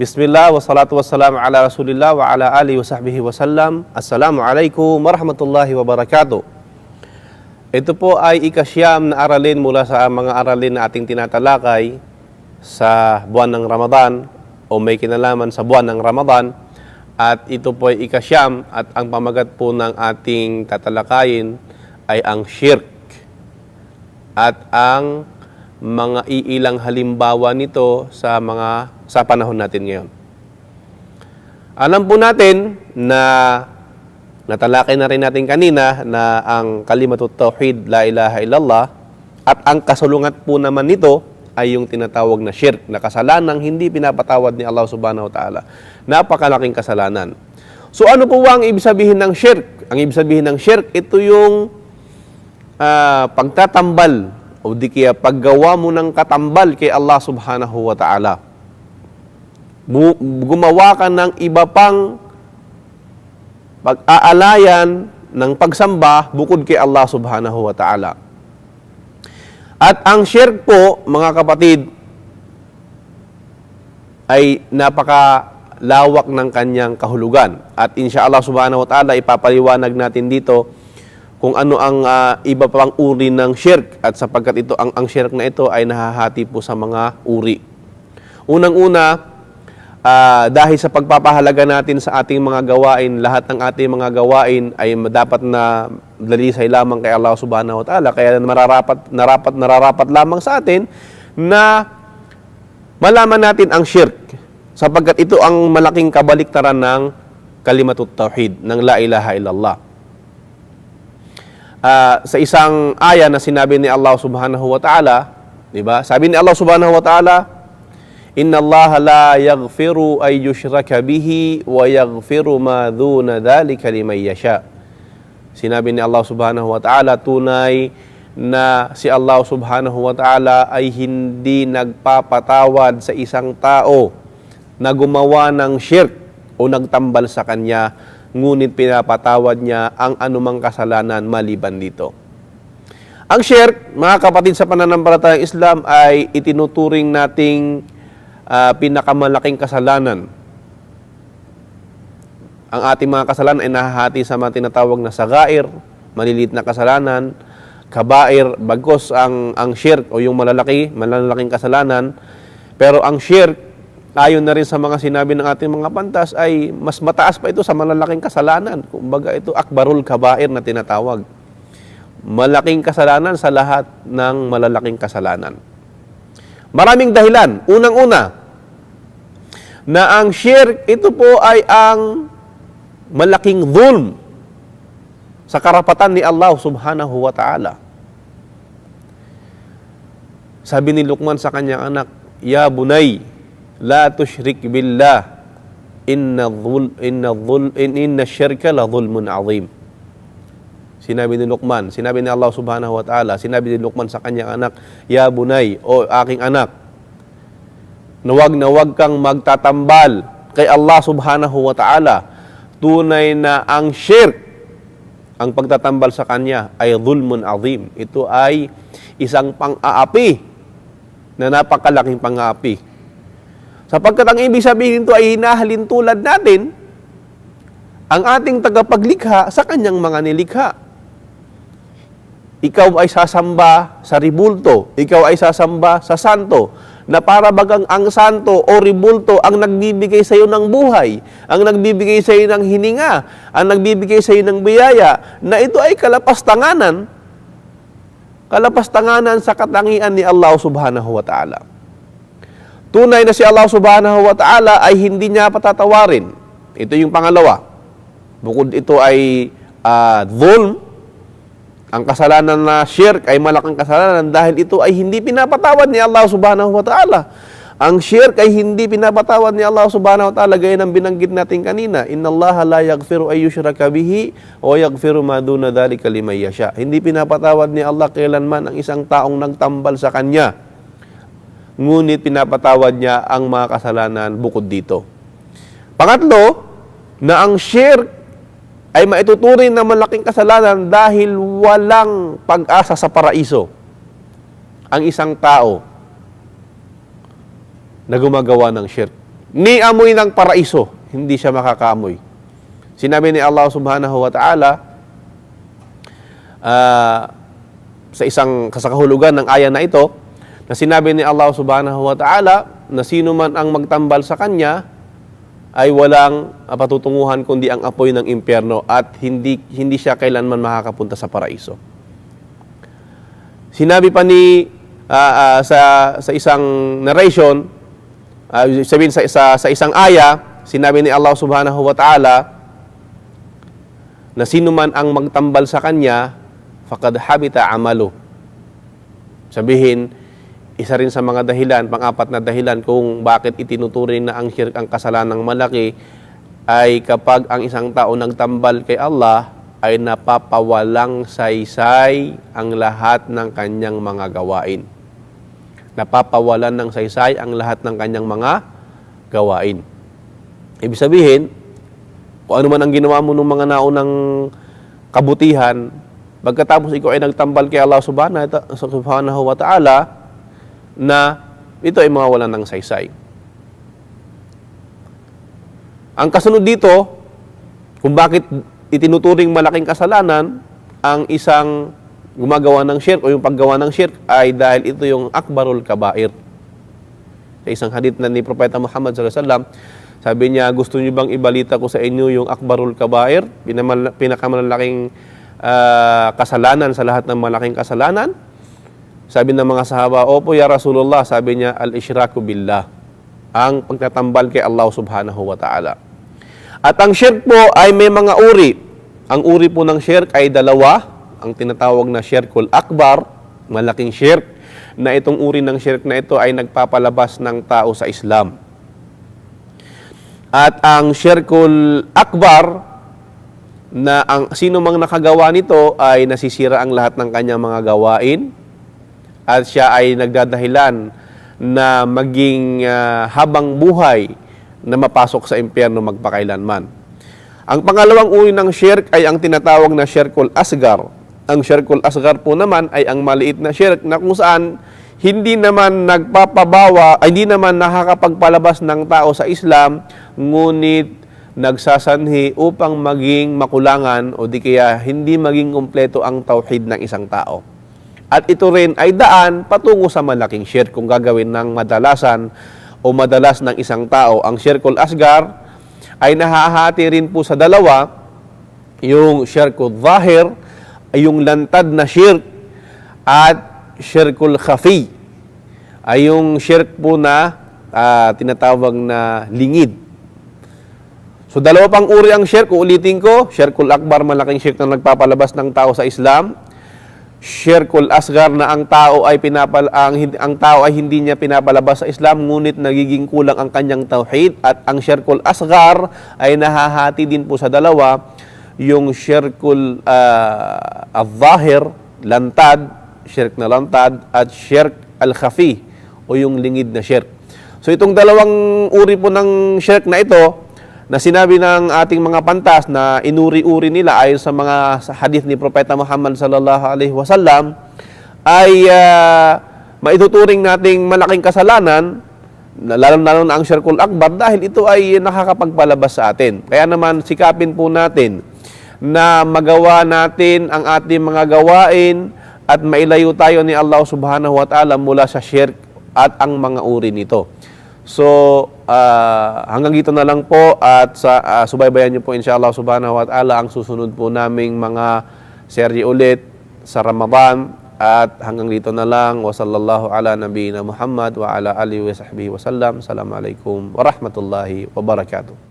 Bismillah, wassalatu wassalamu ala rasulillah wa ala alihi wa sahbihi wasallam. Assalamualaikum warahmatullahi wabarakatuh. Ito po ay ikasyam na aralin mula sa mga aralin na ating tinatalakay sa buwan ng Ramadan o may kinalaman sa buwan ng Ramadan. At ito po ay ikasyam at ang pamagat po ng ating tatalakayin ay ang shirk at ang mga iilang halimbawa nito sa panahon natin ngayon. Alam po natin na natalakay na rin natin kanina na ang kalimatut tauhid, la ilaha illallah, at ang kasulungat po naman nito ay yung tinatawag na shirk, na kasalanang hindi pinapatawad ni Allah subhanahu wa ta'ala. Napakalaking kasalanan. So ano po ang ibig sabihin ng shirk? Ang ibig sabihin ng shirk, ito yung pagtatambal o di kaya paggawa mo ng katambal kay Allah subhanahu wa ta'ala. Gumawa ka ng iba pang pag-aalayan ng pagsamba bukod kay Allah subhanahu wa ta'ala. At ang shirk po, mga kapatid, ay napakalawak ng kanyang kahulugan. At insyaAllah subhanahu wa ta'ala, ipapaliwanag natin dito kung ano ang iba pang uri ng shirk, at sapagkat ito ang shirk na ito ay nahahati po sa mga uri. Unang-una, dahil sa pagpapahalaga natin sa ating mga gawain, lahat ng ating mga gawain ay dapat na dalisay lamang kay Allah subhanahu wa ta'ala, kaya nararapat lamang sa atin na malaman natin ang shirk, sapagkat ito ang malaking kabaliktaran ng kalimatut tauhid, ng la ilaha illallah. Sa isang aya na sinabi ni Allah subhanahu wa ta'ala, di ba? Sabi ni Allah subhanahu wa ta'ala, Inna Allah la yaghfiru ay yushraka bihi wa yaghfiru ma dhuna dhalika liman yasha. Sinabi ni Allah subhanahu wa ta'ala, tunay na si Allah subhanahu wa ta'ala ay hindi nagpapatawad sa isang tao na gumawa ng shirk o nagtambal sa kanya, ngunit pinapatawad niya ang anumang kasalanan maliban dito. Ang shirk, mga kapatid, sa pananampalatayang Islam ay itinuturing nating pinakamalaking kasalanan. Ang ating mga kasalanan ay nahahati sa mga tinatawag na sagair, maliliit na kasalanan, kabair, bagkos ang shirk o yung malalaking kasalanan. Pero ang shirk, ayon na rin sa mga sinabi ng ating mga pantas, ay mas mataas pa ito sa malalaking kasalanan. Kumbaga ito akbarul kabair na tinatawag. Malaking kasalanan sa lahat ng malalaking kasalanan. Maraming dahilan. Unang-una, na ang shirk, ito po ay ang malaking dhulm sa karapatan ni Allah subhanahu wa ta'ala. Sabi ni Luqman sa kanyang anak, Ya bunay, la tushrik billah, inna syirka la dhulmun azim. Sinabi ni Luqman, sinabi ni Allah subhanahu wa ta'ala, sinabi ni Luqman sa kanyang anak, Ya bunay, o aking anak, na wag kang magtatambal kay Allah subhanahu wa ta'ala. Tunay na ang shirk, ang pagtatambal sa kanya, ay dhulmun azim. Ito ay isang pang-aapi na napakalaking pang-aapi. Sapagkat ang ibig sabihin nito ay hinahalin tulad natin ang ating tagapaglikha sa kanyang mga nilikha. Ikaw ay sasamba sa ribulto, ikaw ay sasamba sa santo, na para bagang ang santo o ribulto ang nagbibigay sa iyo ng buhay, ang nagbibigay sa iyo ng hininga, ang nagbibigay sa iyo ng biyaya, na ito ay kalapastanganan sa katangian ni Allah subhanahu wa ta'ala. Tunay na si Allah subhanahu wa ta'ala ay hindi niya patatawarin. Ito yung pangalawa. Bukod ito ay dhulm, ang kasalanan na shirk ay malaking kasalanan dahil ito ay hindi pinapatawad ni Allah subhanahu wa ta'ala. Ang shirk ay hindi pinapatawad ni Allah subhanahu wa ta'ala, gaya ng binanggit natin kanina. Inna Allah la yaghfiru ay yushraka bihi wa yaghfiru ma duna dhalika liman yasha. Hindi pinapatawad ni Allah kailanman ang isang taong nagtambal sa kanya, ngunit pinapatawad niya ang mga kasalanan bukod dito. Pangatlo, na ang shirk ay maituturing na malaking kasalanan dahil walang pag-asa sa paraiso ang isang tao na gumagawa ng shirk. ni amoy ng paraiso, hindi siya makakaamoy. Sinabi ni Allah subhanahu wa ta'ala sa isang kasakahulugan ng aya na ito, na sinabi ni Allah subhanahu wa ta'ala na sino man ang magtambal sa kanya ay walang patutunguhan kundi ang apoy ng impyerno at hindi siya kailanman makakapunta sa paraiso. Sinabi pa ni sa isang narration, sabihin sa isang aya, sinabi ni Allah subhanahu wa ta'ala na sino man ang magtambal sa kanya faqad habita amalu. Sabihin, isa rin sa mga dahilan, pang-apat na dahilan kung bakit itinuturing na ang syirk ang kasalanang malaki ay kapag ang isang tao nagtambal kay Allah ay napapawalang saysay ang lahat ng kanyang mga gawain. Napapawalan ng saysay ang lahat ng kanyang mga gawain. Ibig sabihin, kung ano man ang ginawa mo ng mga naunang kabutihan, pagkatapos ikaw ay nagtambal kay Allah subhanahu wa ta'ala, na ito ay mawawalan ng saysay. Ang kasunod dito, kung bakit itinuturing malaking kasalanan ang isang gumagawa ng syirk o yung paggawa ng syirk ay dahil ito yung akbarul kabair. Sa isang hadith na ni Propeta Muhammad sallallahu alaihi wasallam, sabi niya, gusto niyo bang ibalita ko sa inyo yung akbarul kabair, pinakamalaking kasalanan sa lahat ng malaking kasalanan? Sabi ng mga sahaba, opo ya Rasulullah, sabi niya, al-isyraku billah, ang pagtatambal kay Allah subhanahu wa ta'ala. At ang syirk po ay may mga uri. Ang uri po ng syirk ay dalawa, ang tinatawag na syirkul akbar, malaking syirk, na itong uri ng syirk na ito ay nagpapalabas ng tao sa Islam. At ang syirkul akbar, na ang sino mang nakagawa nito ay nasisira ang lahat ng kanyang mga gawain, at siya ay nagdadahilan na maging habang buhay na mapasok sa impyerno magpakailanman. Ang pangalawang uri ng syirk ay ang tinatawag na syirkul asgar. Ang syirkul asgar po naman ay ang maliit na syirk na kung saan hindi naman hindi naman nakakapagpalabas ng tao sa Islam, ngunit nagsasanhi upang maging makulangan o di kaya hindi maging kumpleto ang tauhid ng isang tao. At ito rin ay daan patungo sa malaking syirk kung gagawin ng madalas ng isang tao. Ang syirkul asgar ay nahahati rin po sa dalawa, yung syirkul zahir, ay yung lantad na syirk, at syirkul khafi, ay yung syirk po na tinatawag na lingid. So dalawa pang uri ang syirk, uulitin ko, syirkul akbar, malaking syirk na nagpapalabas ng tao sa Islam. Syirkul asgar na ang tao ay hindi niya pinapalabas sa Islam, ngunit nagiging kulang ang kanyang tauhid. At ang syirkul asgar ay nahahati din po sa dalawa, yung syirkul al-zahir, lantad, syirk na lantad, at syirk al-khafi o yung lingid na syirk. So itong dalawang uri po ng syirk na ito, na sinabi ng ating mga pantas na inuri-uri nila ayon sa mga hadith ni Propeta Muhammad sallallahu alaihi wasallam, ay maituturing nating malaking kasalanan, lalo na ang syirkul akbar, dahil ito ay nakakapagpalabas sa atin. Kaya naman sikapin po natin na magawa natin ang ating mga gawain at mailayo tayo ni Allah subhanahu wa ta'ala mula sa syirk at ang mga uri nito. So, hanggang dito na lang po, at subaybayan niyo po inshallah subhanahu wa ta'ala ang susunod po naming mga serye ulit sa Ramadan. At hanggang dito na lang, wa sallallahu ala nabiyina Muhammad wa ala alihi wa sahbihi wa sallam. Assalamualaikum warahmatullahi wabarakatuh.